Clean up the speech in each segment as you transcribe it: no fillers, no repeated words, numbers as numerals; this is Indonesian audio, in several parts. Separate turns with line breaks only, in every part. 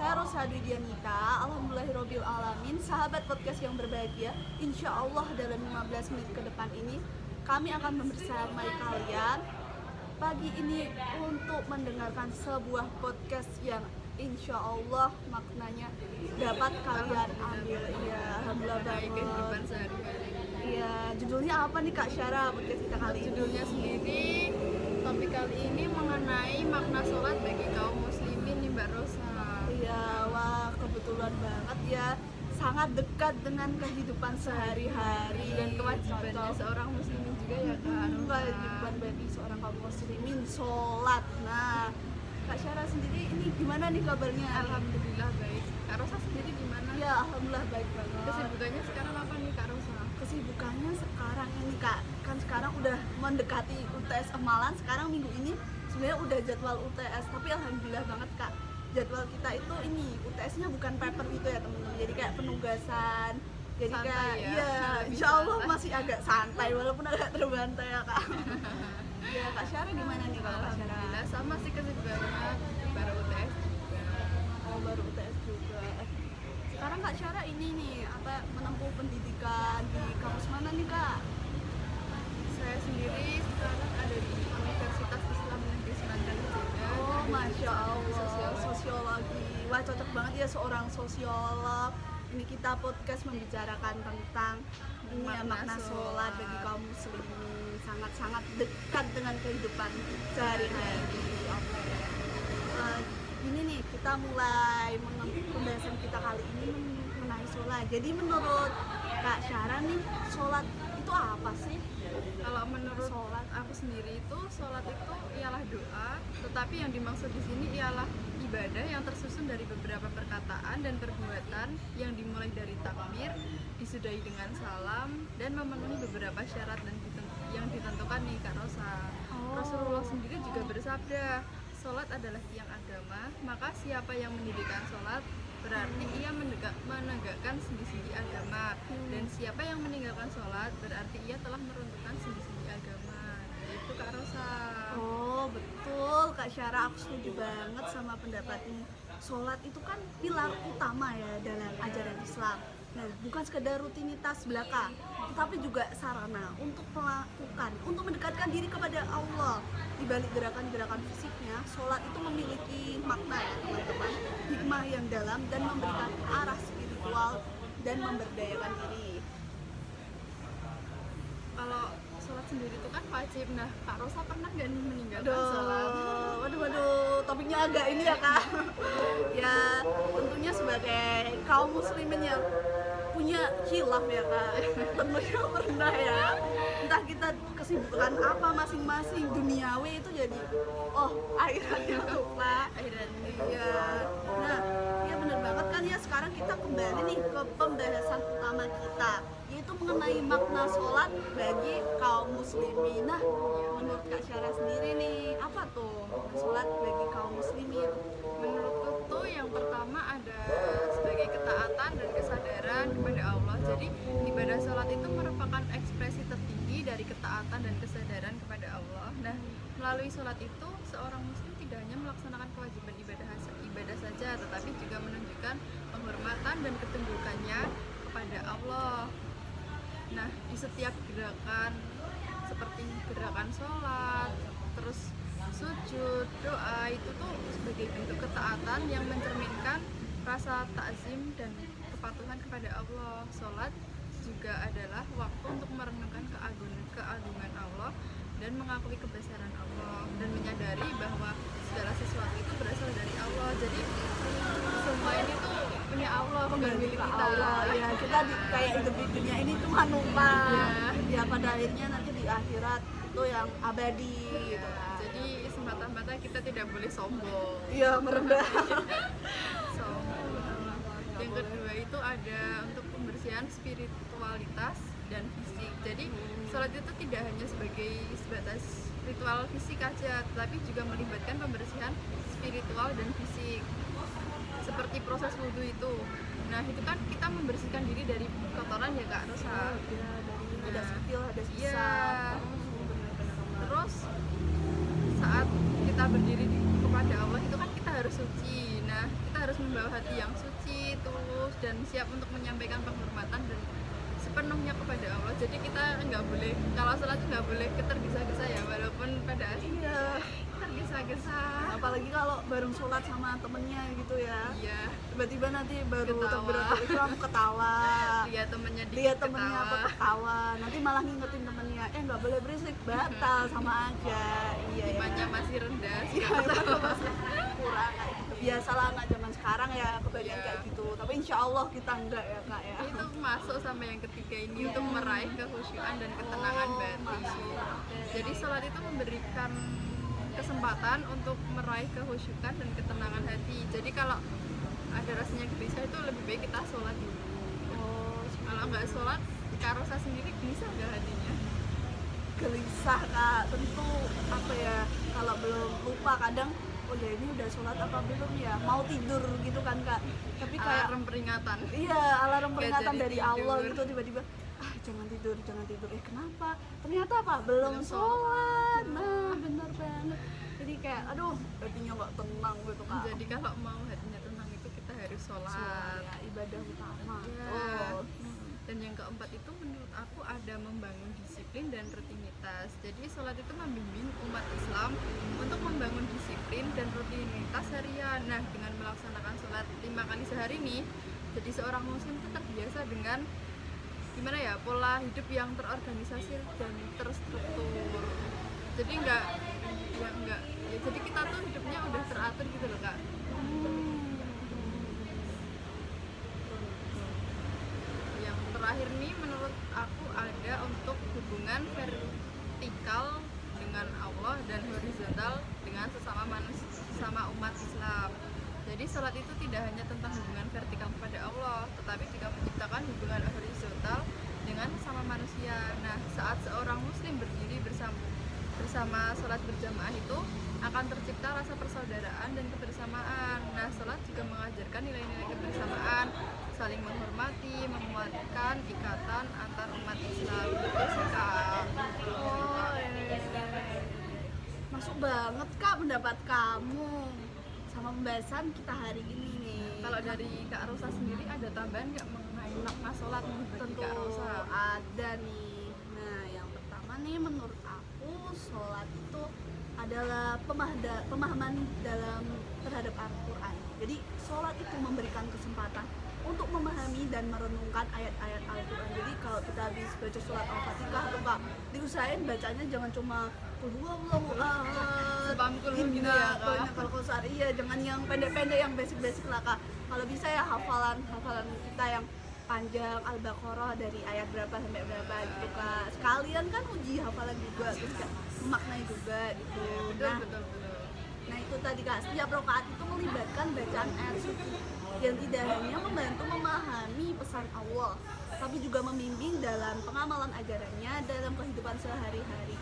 Saya Rosa Dianita, alhamdulillahirabbil alamin, sahabat podcast yang berbahagia. Insya Allah dalam 15 menit ke depan ini kami akan membersamai kalian pagi ini untuk mendengarkan sebuah podcast yang insya Allah maknanya dapat kalian ambil. Ya, alhamdulillah banget. Iya, judulnya apa nih Kak Syara podcast kita kali ini?
Judulnya sendiri, topik kali ini mengenai makna sholat bagi kaum muslimin nih Mbak Rosa.
Iya, wah kebetulan banget ya, sangat dekat dengan kehidupan sehari-hari
Dan kewajibannya seorang muslimin juga ya Kak.
Kewajiban bagi seorang kaum muslimin sholat. Nah, Kak Syara sendiri ini gimana nih kabarnya?
Alhamdulillah baik. Kak Rosa sendiri gimana?
Ya, alhamdulillah baik banget.
Kesibukannya sekarang apa nih Kak Rosa?
Kesibukannya sekarang ini Kak, kan sekarang udah mendekati UTS Emalan. Sekarang minggu ini sebenarnya udah jadwal UTS, tapi alhamdulillah banget Kak, jadwal kita itu ini UTS-nya bukan paper gitu ya teman-teman, jadi kayak penugasan. Jadi
Santai
kayak
ya?
iya, insya Allah masih agak santai walaupun agak terbantai ya Kak. Ya Kak Syara gimana nih kalau Kak Syara?
Alhamdulillah sama sih kesibukannya, baru UTS juga.
Oh, baru UTS juga. Sekarang Kak Syara ini nih apa menempuh pendidikan di kampus mana nih Kak?
Saya sendiri sekarang ada di Universitas Islam Negeri Selatan juga.
Oh, masya Allah,
Sosiologi.
sosiologi. Wah, cocok banget ya seorang sosiolog. Ini kita podcast membicarakan tentang ini ya, makna sholat bagi kaum muslimin, sangat-sangat dekat dengan kehidupan sehari-hari. Oke. Ini nih kita mulai pembahasan kita kali ini mengenai sholat. Jadi menurut Kak Syara nih, sholat itu apa sih?
Kalau menurut aku sendiri itu sholat itu ialah doa, tetapi yang dimaksud di sini ialah ibadah yang tersusun dari beberapa perkataan dan perbuatan yang dimulai dari takbir, disudahi dengan salam, dan memenuhi beberapa syarat dan yang ditentukan nih Kak Rosa. Rasulullah sendiri juga bersabda, sholat adalah tiang agama, maka siapa yang mendirikan sholat berarti ia menegakkan sendi-sendi agama, dan siapa yang meninggalkan sholat berarti ia telah meruntuhkan sendi-sendi agama. Itu Kak Rosa.
Oh betul Kak Syara, aku setuju banget sama pendapatmu. Sholat itu kan pilar utama ya dalam ajaran Islam. Nah, bukan sekedar rutinitas belaka, tetapi juga sarana untuk melakukan, untuk mendekatkan diri kepada Allah. Di balik gerakan-gerakan fisiknya, sholat itu memiliki makna ya teman-teman, hikmah yang dalam dan memberikan arah spiritual dan memberdayakan diri.
Kalau sholat sendiri itu kan wajib. Nah, Kak Rosa pernah nggak nih meninggalkan sholat?
Waduh, topiknya agak ini ya Kak. Ya, tentunya sebagai kaum muslimin yang punya khilaf ya Kak, tentunya pernah ya. Entah kita kesibukan apa masing-masing, duniawi itu jadi akhiratnya lupa. Iya. Nah, ya benar banget kan ya, sekarang kita kembali nih ke pembahasan utama kita, yaitu mengenai makna sholat bagi kaum muslimin. Nah, menurut Kak Syara sendiri nih, apa tuh makna sholat bagi kaum muslimin?
Menurutku tuh yang pertama ada sebagai ketaatan dan kesadaran kepada Allah. Jadi ibadah sholat itu merupakan ekspresi tertinggi dari ketaatan dan kesadaran kepada Allah. Nah, melalui sholat itu seorang muslim tidak hanya melaksanakan kewajiban ibadah saja, tetapi juga menunjukkan penghormatan dan ketundukannya kepada Allah. Nah, di setiap gerakan seperti gerakan sholat, terus sujud, doa, itu tuh sebagai bentuk ketaatan yang mencerminkan rasa takzim dan kepatuhan kepada Allah. Sholat juga adalah waktu untuk merenungkan keagungan Allah dan mengakui kebesaran Allah dan menyadari bahwa segala sesuatu itu berasal dari Allah. Jadi semua ini tuh punya Allah, bukan milik kita.
Allah, ya kita kayak hidup di dunia ini cuma numpang. Ya pada akhirnya nanti di akhirat itu yang abadi gitu kan.
Jadi semata-mata kita tidak boleh sombong.
Iya, merendah.
Sombong. Yang kedua itu ada untuk pembersihan spiritualitas dan fisik. Jadi sholat itu tidak hanya sebagai sebatas ritual fisik aja, tetapi juga melibatkan pembersihan spiritual dan fisik. Seperti proses wudhu itu. Nah, itu kan kita membersihkan diri dari kotoran ya Kak Rosa.
Ya, dari hadas kecil, hadas
Iya.
besar.
Terus saat kita berdiri kepada Allah itu kan kita harus suci. Nah, kita harus membawa hati yang suci, tulus, dan siap untuk menyampaikan penghormatan dan sepenuhnya kepada Allah. Jadi kita nggak boleh, kalau sholat itu nggak boleh tergesa-gesa ya, walaupun pada
Iya,
tergesa-gesa.
apalagi kalau bareng sholat sama temennya gitu ya,
Iya,
tiba-tiba nanti baru
Ketawa.
takbiratul ihram ketawa,
lihat temennya dikit
lihat temennya apa
ketawa.
ketawa, nanti malah ngingetin temennya, nggak boleh berisik, batal sama aja. Iya ya.
Imannya masih rendah.
Iya, itu masih kurang kayak gitu. Biasalah anak zaman sekarang ya kebanyakan
Iya.
kayak gitu. Tapi insya Allah kita enggak ya kak ya.
Itu masuk sampai yang ketiga ini untuk meraih kehusyuan dan ketenangan
Oh,
batin.
masuk.
Jadi sholat itu memberikan kesempatan untuk meraih kehusyukan dan ketenangan hati. Jadi kalau ada rasanya gelisah itu lebih baik kita sholat dulu.
Oh,
Kalau nggak sholat, karo saya sendiri gelisah nggak hatinya?
gelisah kak. Tentu apa ya, kalau belum lupa kadang oh ya ini udah sholat apa belum ya, mau tidur gitu kan kak. Tapi kayak
Alarm peringatan.
iya, alarm
Nggak
peringatan
jadi
dari
tidur.
Allah gitu tiba-tiba jangan tidur, jangan tidur. Kenapa? Ternyata apa? Belum
Belum
sholat. Nah, benar banget. Jadi kayak aduh, hatinya nggak tenang gitu kak.
Jadi kalau mau hatinya tenang itu kita harus
Sholat,
sholat.
ya, ibadah utama.
Ya.
Oh.
Dan yang keempat itu menurut aku ada membangun disiplin dan rutinitas. Jadi sholat itu membimbing umat Islam untuk membangun disiplin dan rutinitas harian. Nah, dengan melaksanakan sholat 5 kali sehari nih, jadi seorang muslim itu terbiasa dengan gimana ya, pola hidup yang terorganisasi dan terstruktur. Jadi enggak ya, jadi kita tuh hidupnya udah teratur gitu loh kak. Yang terakhir nih menurut aku ada untuk hubungan vertikal dengan Allah dan horizontal dengan sesama manusia, sesama umat Islam. Jadi sholat itu tidak hanya tentang hubungan vertikal kepada Allah, tetapi juga menciptakan hubungan horizontal dengan sesama manusia. Nah, saat seorang muslim berdiri bersama sholat berjamaah itu akan tercipta rasa persaudaraan dan kebersamaan. Nah, sholat juga mengajarkan nilai-nilai kebersamaan, saling menghormati, menguatkan ikatan antar umat Islam. Gitu sih, Kak.
Oh, iya. Masuk banget kak pendapat kamu sama pembahasan kita hari ini nih.
Kalau dari Kak Rosa sendiri ada tambahan nggak mengenai makna sholat nih bagi
tentu
Kak Rosa?
ada nih. Nah, yang pertama nih menurut aku sholat itu adalah pemahaman dalam terhadap Al-Quran. Jadi sholat itu memberikan kesempatan untuk memahami dan merenungkan ayat-ayat Al-Quran. Jadi kalau kita habis baca sholat Al-Fatihah tuh kak, diusahain bacanya jangan cuma Allahu Akbar
Sebangkul gitu ya, Kak?
kalau saat iya jangan yang pendek-pendek, yang basic-basic lah kak. Kalau bisa ya hafalan kita yang panjang Al-Baqarah dari ayat berapa sampai berapa gitu kak. Sekalian kan uji hafalan juga, terus kayak memaknai juga gitu.
Betul, betul, betul.
Nah itu tadi kak, setiap rakaat itu melibatkan bacaan ayat suci yang tidak hanya membantu memahami pesan Allah, tapi juga membimbing dalam pengamalan ajarannya dalam kehidupan sehari-hari.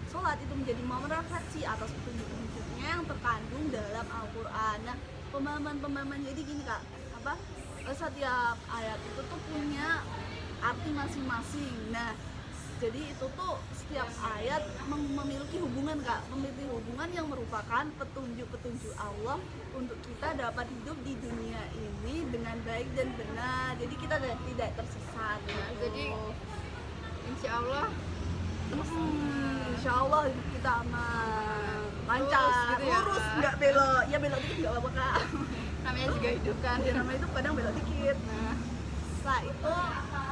Sholat itu menjadi momen refleksi atas petunjuk-petunjuknya yang terkandung dalam Al-Quran. Nah, pemahaman jadi gini kak, setiap ayat itu tuh punya arti masing-masing. Nah, jadi itu tuh setiap ayat memiliki hubungan kak, memiliki hubungan yang merupakan petunjuk-petunjuk Allah untuk kita dapat hidup di dunia ini dengan baik dan benar. Jadi kita tidak tersesat.
Nah,
gitu.
jadi insya Allah
Insya Allah hidup kita aman, lancar,
Lurus gitu ya,
lurus,
Kak?
nggak belok. Ya belok dikit nggak apa-apa kak.
namanya juga hidup kan.
Ya namanya itu kadang belok dikit. Nah, setelah itu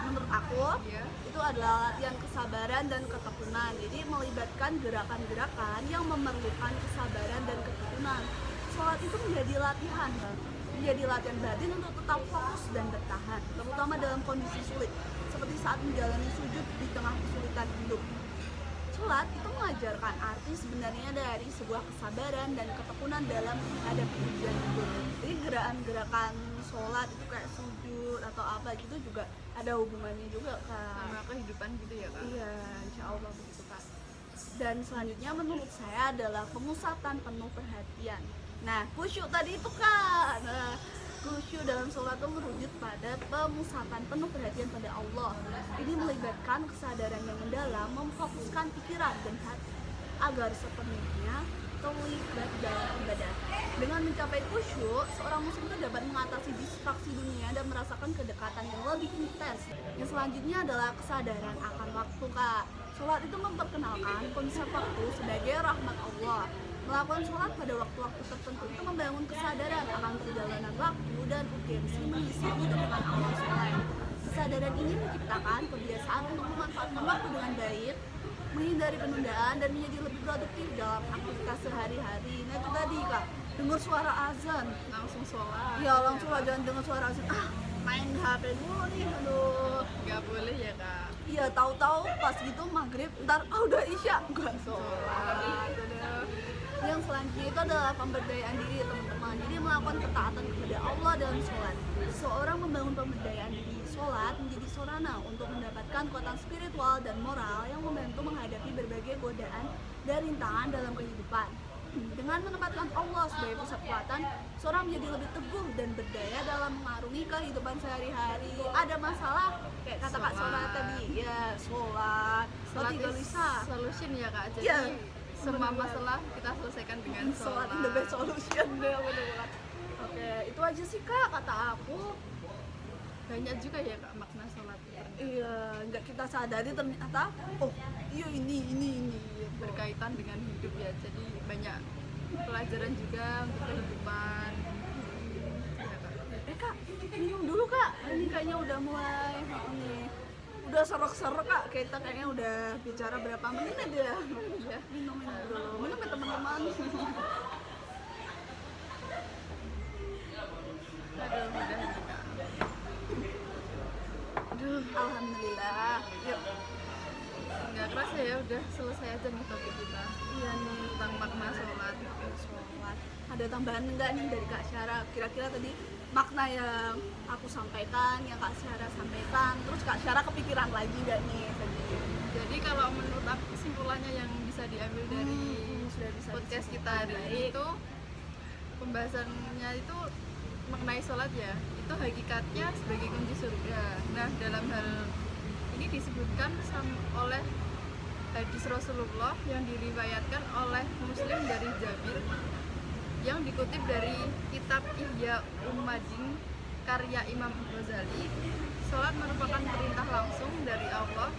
menurut aku
Iya.
itu adalah latihan kesabaran dan ketekunan. Jadi melibatkan gerakan-gerakan yang memerlukan kesabaran dan ketekunan. Sholat itu menjadi latihan, menjadi latihan batin untuk tetap fokus dan bertahan, terutama dalam kondisi sulit, seperti saat menjalani sujud di tengah kesulitan hidup. Sholat itu mengajarkan arti sebenarnya dari sebuah kesabaran dan ketekunan dalam menghadapi ujian hidup. Jadi gerakan-gerakan sholat itu kayak sujud atau apa gitu juga ada hubungannya juga kak.
Sama kehidupan gitu ya, Kak.
Iya, insya Allah begitu kak. Dan selanjutnya menurut saya adalah pemusatan penuh perhatian. Nah, khusyuk tadi itu kak. Nah, khusyuk dalam sholat itu merujuk pada pemusatan penuh perhatian pada Allah. Ini melibatkan kesadaran yang mendalam, memfokuskan pikiran dan hati agar sepenuhnya terlibat dalam ibadah. Dengan mencapai khusyuk, seorang muslim itu dapat mengatasi dan merasakan kedekatan yang lebih intens. Yang selanjutnya adalah kesadaran akan waktu, Kak. Sholat itu memperkenalkan konsep waktu sebagai rahmat Allah. Melakukan sholat pada waktu-waktu tertentu itu membangun kesadaran akan perjalanan waktu dan urgensi mengisi hidup dengan Allah SWT. Kesadaran ini menciptakan kebiasaan untuk memanfaatkan waktu dengan baik, menghindari penundaan, dan menjadi lebih produktif dalam aktivitas sehari-hari. Nah itu tadi, Kak, dengar suara azan
Langsung sholat.
ya langsung lah, jangan dengar suara azan main HP dulu nih, aduh.
Nggak boleh ya kak.
Iya, tahu-tahu pas gitu maghrib ntar udah isya nggak
Sholat.
sholat. Yang selanjutnya itu adalah pemberdayaan diri, teman-teman. Jadi melakukan ketaatan kepada Allah dalam sholat. Seorang membangun pemberdayaan diri sholat menjadi sarana untuk mendapatkan kekuatan spiritual dan moral yang membantu menghadapi berbagai godaan dan rintangan dalam kehidupan. Dengan menempatkan Allah sebagai pusat kekuatan, seorang menjadi lebih teguh dan berdaya dalam mengarungi kehidupan sehari-hari. Ada masalah, kayak kata Kak Sona tadi, ya sholat.
Sholat
Tidak
is
bisa.
solution ya kak. Jadi
Iya.
semua masalah kita selesaikan dengan
Sholat
sholat.
is the best solution deh, bener banget. Oke, itu aja sih Kak kata aku.
Banyak juga ya kak makna sholat.
Iya, nggak kita sadari ternyata, oh iya ini.
Berkaitan dengan hidup ya. Jadi banyak pelajaran juga untuk kehidupan. Ya, kak.
Kak, minum dulu Kak. Ini kayaknya udah mulai nih. Udah serok-serok Kak. Kita kayaknya udah bicara berapa menit ya.
Iya.
Minum dulu. Minum ya teman-teman.
Aduh, mudah nih kak.
Aduh, alhamdulillah. Yuk.
Nggak kerasa ya udah selesai aja nih topik kita
Iya nih.
tentang makna sholat.
Sholat. Ada tambahan enggak nih dari Kak Syara? Kira-kira tadi makna yang aku sampaikan, yang Kak Syara sampaikan, terus Kak Syara kepikiran lagi nggak nih tadi?
Jadi kalau menurut aku kesimpulannya yang bisa diambil dari
Sudah bisa
podcast kita hari ini itu pembahasannya itu mengenai sholat ya, itu hakikatnya sebagai kunci surga. Nah dalam hal ini disebutkan oleh hadis Rasulullah yang diriwayatkan oleh Muslim dari Jabir yang dikutip dari kitab Ihya Ulumuddin karya Imam Ghazali. Sholat merupakan perintah langsung dari Allah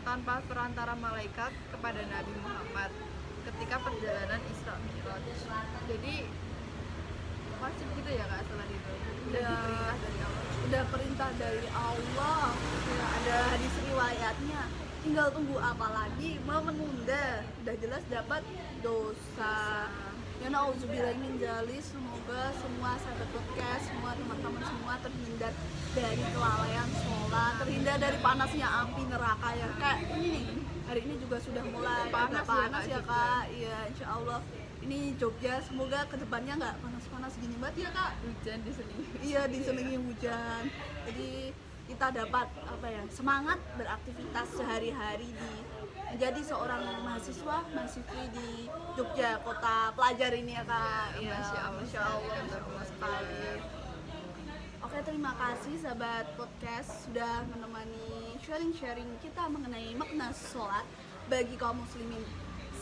tanpa perantara malaikat kepada Nabi Muhammad ketika perjalanan Isra Mi'raj. Jadi wajib gitu ya kak sholat itu. Udah
Ya.
diperintah dari Allah.
Udah perintah dari Allah, ya, ada hadis riwayatnya. Tinggal tunggu apa lagi? Mau menunda, udah jelas dapat dosa. Ya nauzubillah min dzalik. Semoga semua sahabat podcast, semua teman-teman semua terhindar dari kelalaian sholat, terhindar dari panasnya api neraka ya. Kayak ini nih, hari ini juga sudah mulai
Panas
agak
ya,
panas
Kak,
ya
Jogja.
Kak. Iya, insya Allah. Ini Jogja, semoga kedepannya nggak panas-panas gini banget ya Kak.
Hujan di sini.
Iya, diselingi hujan. Jadi kita dapat apa ya, semangat beraktivitas sehari-hari di menjadi seorang mahasiswi di Jogja, kota pelajar ini ya Kak. Iya,
Masya Allah.
Masya Allah sekali. Oke, terima kasih sahabat podcast sudah menemani sharing-sharing kita mengenai makna sholat bagi kaum muslimin.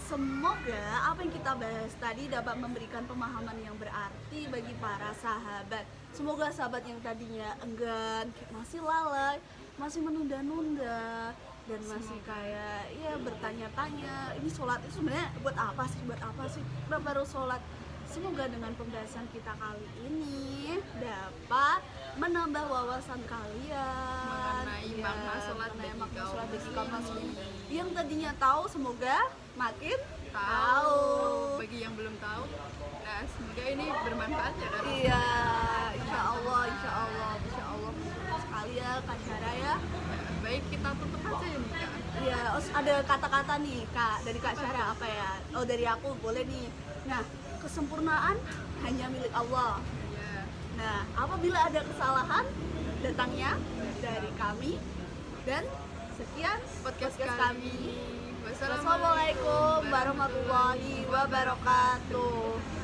Semoga apa yang kita bahas tadi dapat memberikan pemahaman yang berarti bagi para sahabat. Semoga sahabat yang tadinya enggan, kayak masih lalai, masih menunda-nunda, dan masih kayak ya bertanya-tanya, ini sholat itu sebenarnya buat apa sih? Kenapa harus sholat? Semoga dengan pembahasan kita kali ini dapat menambah wawasan kalian
Mengenai makna sholat bagi
makna
kaum
sholat bagi kaum
muslimin.
muslimin. Yang tadinya tahu semoga makin
Tahu. Bagi yang belum tahu, nah semoga ini bermanfaat ya kan.
Iya, insya Allah sekali ya Kak Syara ya.
Baik, kita tutup aja ya nih kak.
Iya, ada kata-kata nih Kak dari Kak Syara apa ya? Oh, dari aku boleh nih. Nah, kesempurnaan hanya milik Allah.
Ya.
Nah, apabila ada kesalahan, datangnya dari kami. Dan sekian podcast kami.
Wassalamualaikum
Wassalamualaikum warahmatullahi wabarakatuh.